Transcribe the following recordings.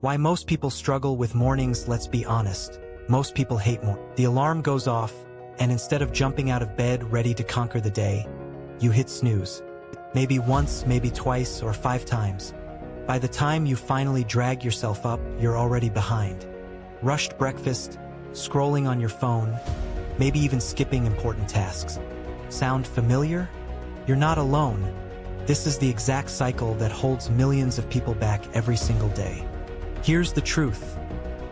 Why most people struggle with mornings, let's be honest. Most people hate The alarm goes off, and instead of jumping out of bed ready to conquer the day, you hit snooze. Maybe once, maybe twice, or 5 times. By the time you finally drag yourself up, you're already behind. Rushed breakfast, scrolling on your phone, maybe even skipping important tasks. Sound familiar? You're not alone. This is the exact cycle that holds millions of people back every single day. Here's the truth.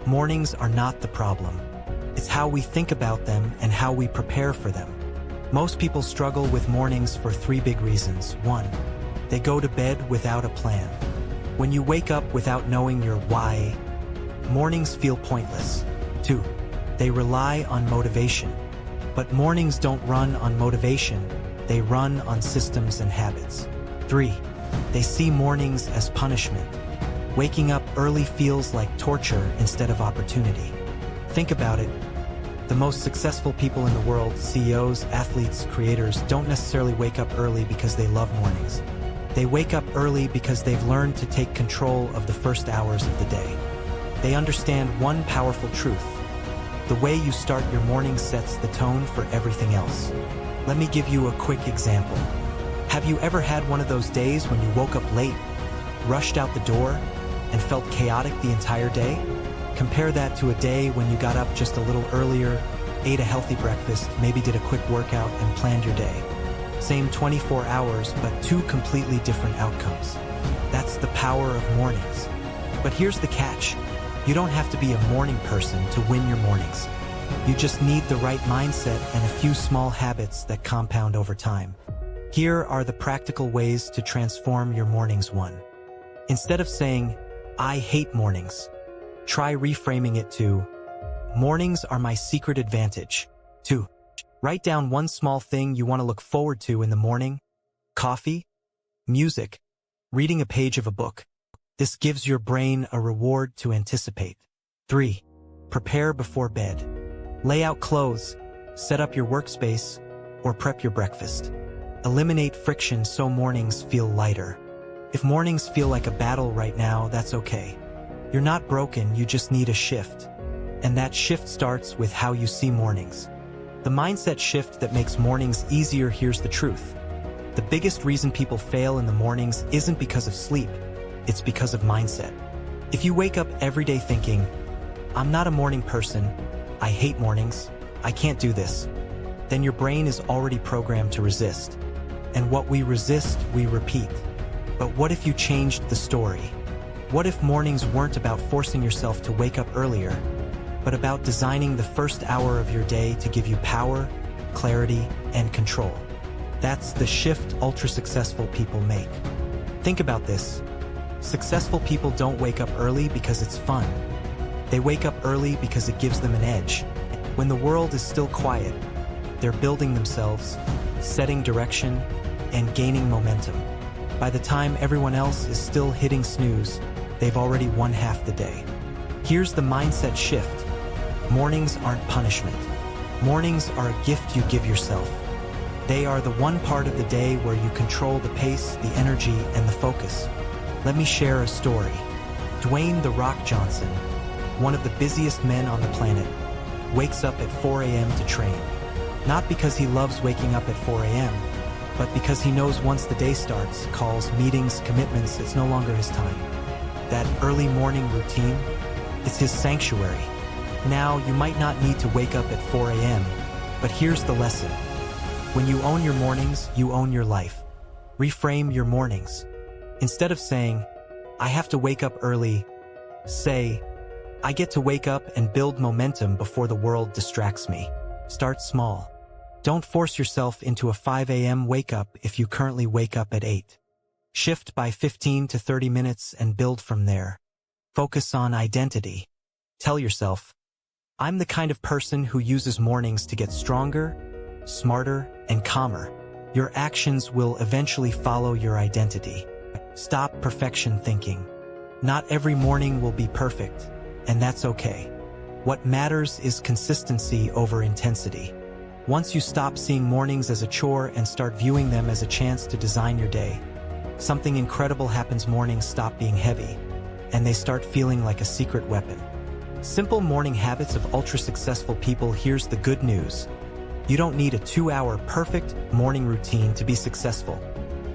Mornings are not the problem. It's how we think about them and how we prepare for them. Most people struggle with mornings for 3 big reasons. 1. They go to bed without a plan. When you wake up without knowing your why, mornings feel pointless. 2. They rely on motivation. But mornings don't run on motivation, they run on systems and habits. 3. They see mornings as punishment. Waking up early feels like torture instead of opportunity. Think about it. The most successful people in the world, CEOs, athletes, creators, don't necessarily wake up early because they love mornings. They wake up early because they've learned to take control of the first hours of the day. They understand one powerful truth. The way you start your morning sets the tone for everything else. Let me give you a quick example. Have you ever had one of those days when you woke up late, rushed out the door, and felt chaotic the entire day? Compare that to a day when you got up just a little earlier, ate a healthy breakfast, maybe did a quick workout, and planned your day. Same 24 hours, but 2 completely different outcomes. That's the power of mornings. But here's the catch. You don't have to be a morning person to win your mornings. You just need the right mindset and a few small habits that compound over time. Here are the practical ways to transform your mornings. 1. Instead of saying, "I hate mornings," try reframing it to, "Mornings are my secret advantage." 2. Write down one small thing you want to look forward to in the morning. Coffee, music, reading a page of a book. This gives your brain a reward to anticipate. 3. Prepare before bed. Lay out clothes, set up your workspace, or prep your breakfast. Eliminate friction so mornings feel lighter. If mornings feel like a battle right now, that's okay. You're not broken, you just need a shift. And that shift starts with how you see mornings. The mindset shift that makes mornings easier. Here's the truth. The biggest reason people fail in the mornings isn't because of sleep, it's because of mindset. If you wake up every day thinking, "I'm not a morning person, I hate mornings, I can't do this," then your brain is already programmed to resist. And what we resist, we repeat. But what if you changed the story? What if mornings weren't about forcing yourself to wake up earlier, but about designing the first hour of your day to give you power, clarity, and control? That's the shift ultra-successful people make. Think about this. Successful people don't wake up early because it's fun. They wake up early because it gives them an edge. When the world is still quiet, they're building themselves, setting direction, and gaining momentum. By the time everyone else is still hitting snooze, they've already won half the day. Here's the mindset shift. Mornings aren't punishment. Mornings are a gift you give yourself. They are the one part of the day where you control the pace, the energy, and the focus. Let me share a story. Dwayne "The Rock" Johnson, one of the busiest men on the planet, wakes up at 4 a.m. to train. Not because he loves waking up at 4 a.m., but because he knows once the day starts, calls, meetings, commitments, it's no longer his time. That early morning routine, it's his sanctuary. Now, you might not need to wake up at 4 a.m., but here's the lesson. When you own your mornings, you own your life. Reframe your mornings. Instead of saying, "I have to wake up early," say, "I get to wake up and build momentum before the world distracts me." Start small. Don't force yourself into a 5 a.m. wake-up if you currently wake up at 8. Shift by 15 to 30 minutes and build from there. Focus on identity. Tell yourself, "I'm the kind of person who uses mornings to get stronger, smarter, and calmer." Your actions will eventually follow your identity. Stop perfection thinking. Not every morning will be perfect, and that's okay. What matters is consistency over intensity. Once you stop seeing mornings as a chore and start viewing them as a chance to design your day, something incredible happens. Mornings stop being heavy, and they start feeling like a secret weapon. Simple morning habits of ultra-successful people. Here's the good news. You don't need a 2-hour perfect morning routine to be successful.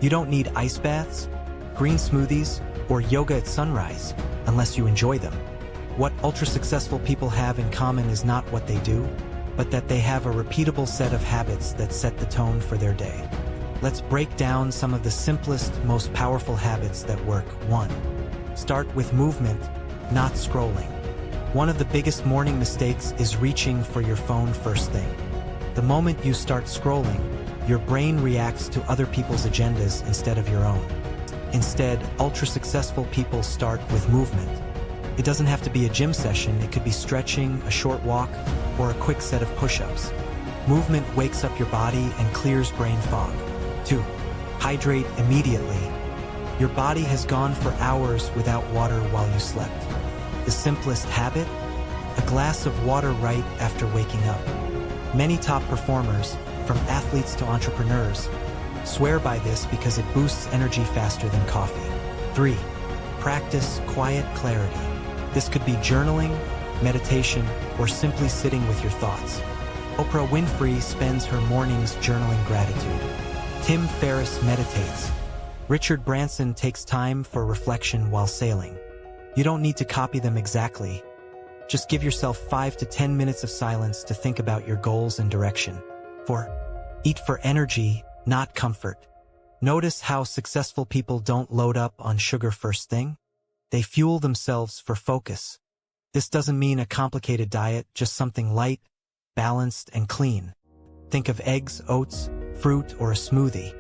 You don't need ice baths, green smoothies, or yoga at sunrise, unless you enjoy them. What ultra-successful people have in common is not what they do, but that they have a repeatable set of habits that set the tone for their day. Let's break down some of the simplest, most powerful habits that work. 1. Start with movement, not scrolling. One of the biggest morning mistakes is reaching for your phone first thing. The moment you start scrolling, your brain reacts to other people's agendas instead of your own. Instead, ultra-successful people start with movement. It doesn't have to be a gym session. It could be stretching, a short walk, or a quick set of push-ups. Movement wakes up your body and clears brain fog. 2. Hydrate immediately. Your body has gone for hours without water while you slept. The simplest habit? A glass of water right after waking up. Many top performers, from athletes to entrepreneurs, swear by this because it boosts energy faster than coffee. 3. Practice quiet clarity. This could be journaling, meditation, or simply sitting with your thoughts. Oprah Winfrey spends her mornings journaling gratitude. Tim Ferriss meditates. Richard Branson takes time for reflection while sailing. You don't need to copy them exactly. Just give yourself 5 to 10 minutes of silence to think about your goals and direction. 4. Eat for energy, not comfort. Notice how successful people don't load up on sugar first thing. They fuel themselves for focus. This doesn't mean a complicated diet, just something light, balanced, and clean. Think of eggs, oats, fruit, or a smoothie.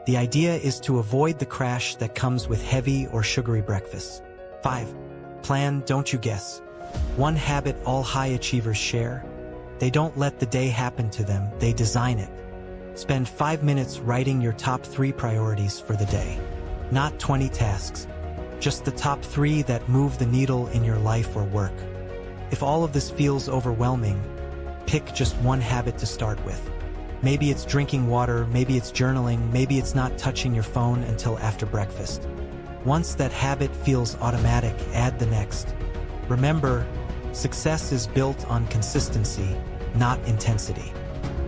The idea is to avoid the crash that comes with heavy or sugary breakfasts. 5. Plan, don't you guess. One habit all high achievers share. They don't let the day happen to them, they design it. Spend 5 minutes writing your top 3 priorities for the day. Not 20 tasks, just the top 3 that move the needle in your life or work. If all of this feels overwhelming, pick just one habit to start with. Maybe it's drinking water, maybe it's journaling, maybe it's not touching your phone until after breakfast. Once that habit feels automatic, add the next. Remember, success is built on consistency, not intensity.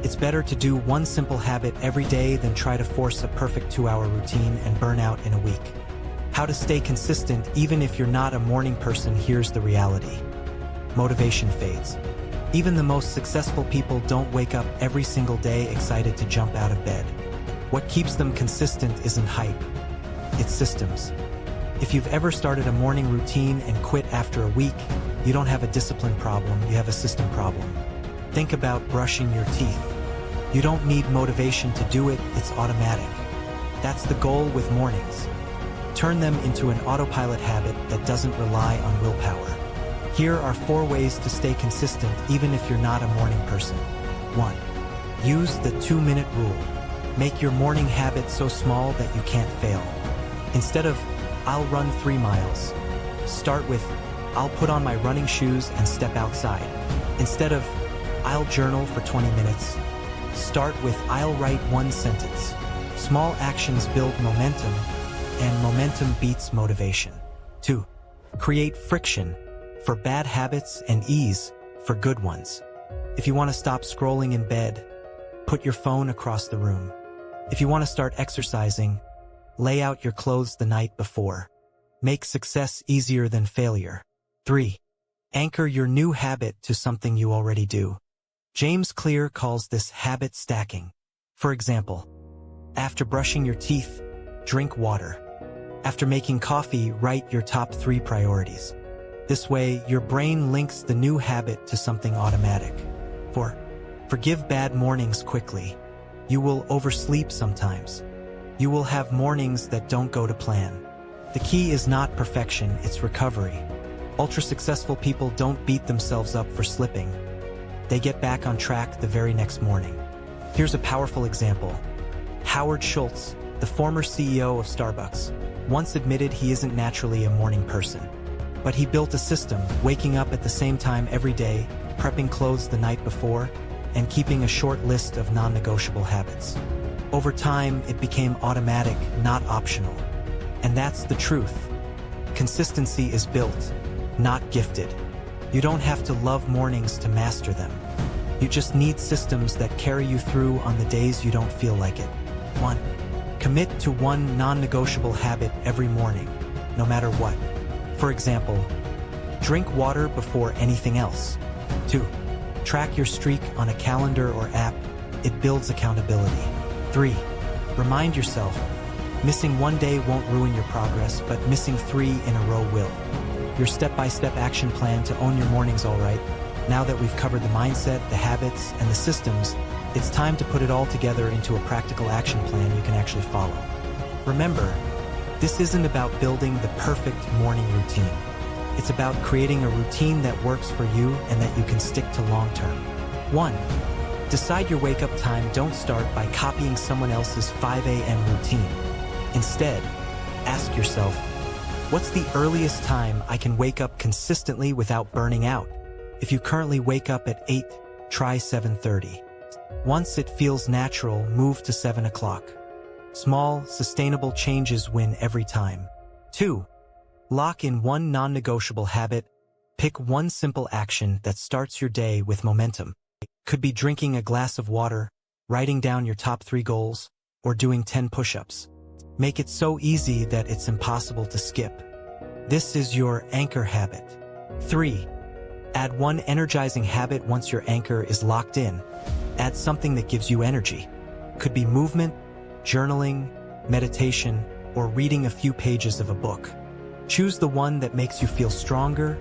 It's better to do one simple habit every day than try to force a perfect 2-hour routine and burn out in a week. How to stay consistent even if you're not a morning person. Here's the reality. Motivation fades. Even the most successful people don't wake up every single day excited to jump out of bed. What keeps them consistent isn't hype, it's systems. If you've ever started a morning routine and quit after a week, you don't have a discipline problem, you have a system problem. Think about brushing your teeth. You don't need motivation to do it, it's automatic. That's the goal with mornings. Turn them into an autopilot habit that doesn't rely on willpower. Here are 4 ways to stay consistent even if you're not a morning person. 1. Use the 2-minute rule. Make your morning habit so small that you can't fail. Instead of, I'll run 3 miles, start with, I'll put on my running shoes and step outside. Instead of, I'll journal for 20 minutes, start with, I'll write 1 sentence. Small actions build momentum, and momentum beats motivation. 2. Create friction for bad habits and ease for good ones. If you want to stop scrolling in bed, put your phone across the room. If you want to start exercising, lay out your clothes the night before. Make success easier than failure. 3. Anchor your new habit to something you already do. James Clear calls this habit stacking. For example, after brushing your teeth, drink water. After making coffee, write your top 3 priorities. This way, your brain links the new habit to something automatic. 4. Forgive bad mornings quickly. You will oversleep sometimes. You will have mornings that don't go to plan. The key is not perfection, it's recovery. Ultra-successful people don't beat themselves up for slipping. They get back on track the very next morning. Here's a powerful example. Howard Schultz, the former CEO of Starbucks, once admitted he isn't naturally a morning person. But he built a system, waking up at the same time every day, prepping clothes the night before, and keeping a short list of non-negotiable habits. Over time, it became automatic, not optional. And that's the truth. Consistency is built, not gifted. You don't have to love mornings to master them. You just need systems that carry you through on the days you don't feel like it. 1. Commit to one non-negotiable habit every morning, no matter what. For example, drink water before anything else. 2. Track your streak on a calendar or app. It builds accountability. 3. Remind yourself, missing one day won't ruin your progress, but missing 3 in a row will. Your step-by-step action plan to own your mornings all right. Now that we've covered the mindset, the habits, and the systems, it's time to put it all together into a practical action plan you can actually follow. Remember, this isn't about building the perfect morning routine. It's about creating a routine that works for you and that you can stick to long-term. 1. Decide your wake-up time. Don't start by copying someone else's 5 a.m. routine. Instead, ask yourself, what's the earliest time I can wake up consistently without burning out? If you currently wake up at 8, try 7:30. Once it feels natural, move to 7 o'clock. Small, sustainable changes win every time. 2. Lock in one non-negotiable habit. Pick one simple action that starts your day with momentum. Could be drinking a glass of water, writing down your top 3 goals, or doing 10 push-ups. Make it so easy that it's impossible to skip. This is your anchor habit. 3. Add one energizing habit. Once your anchor is locked in, add something that gives you energy. Could be movement, journaling, meditation, or reading a few pages of a book. Choose the one that makes you feel stronger,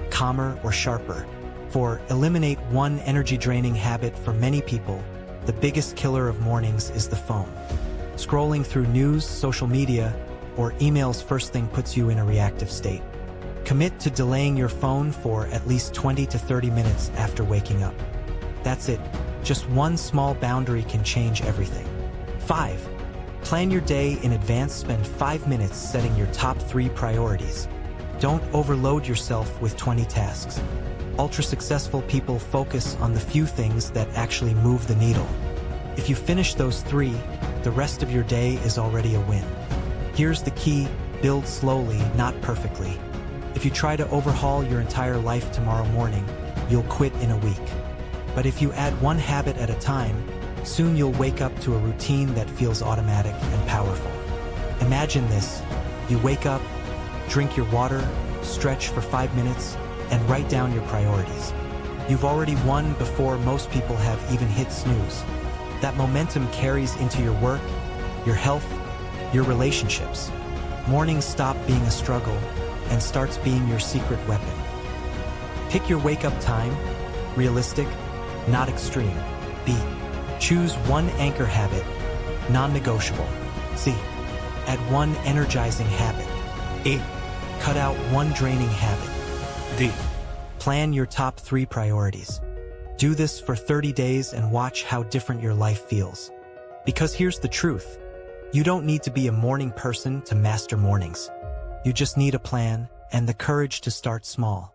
calmer, or sharper. 4. Eliminate one energy-draining habit. For many people, the biggest killer of mornings is the phone. Scrolling through news, social media, or emails first thing puts you in a reactive state. Commit to delaying your phone for at least 20 to 30 minutes after waking up. That's it. Just one small boundary can change everything. 5. Plan your day in advance. Spend 5 minutes setting your top 3 priorities. Don't overload yourself with 20 tasks. Ultra-successful people focus on the few things that actually move the needle. If you finish those 3, the rest of your day is already a win. Here's the key: build slowly, not perfectly. If you try to overhaul your entire life tomorrow morning, you'll quit in a week. But if you add one habit at a time, soon you'll wake up to a routine that feels automatic and powerful. Imagine this: you wake up, drink your water, stretch for 5 minutes, and write down your priorities. You've already won before most people have even hit snooze. That momentum carries into your work, your health, your relationships. Mornings stop being a struggle and starts being your secret weapon. Pick your wake-up time, realistic, not extreme. B. Choose one anchor habit, non-negotiable. C. Add one energizing habit. 8. Cut out one draining habit. D. Plan your top 3 priorities. Do this for 30 days and watch how different your life feels. Because here's the truth: you don't need to be a morning person to master mornings. You just need a plan and the courage to start small.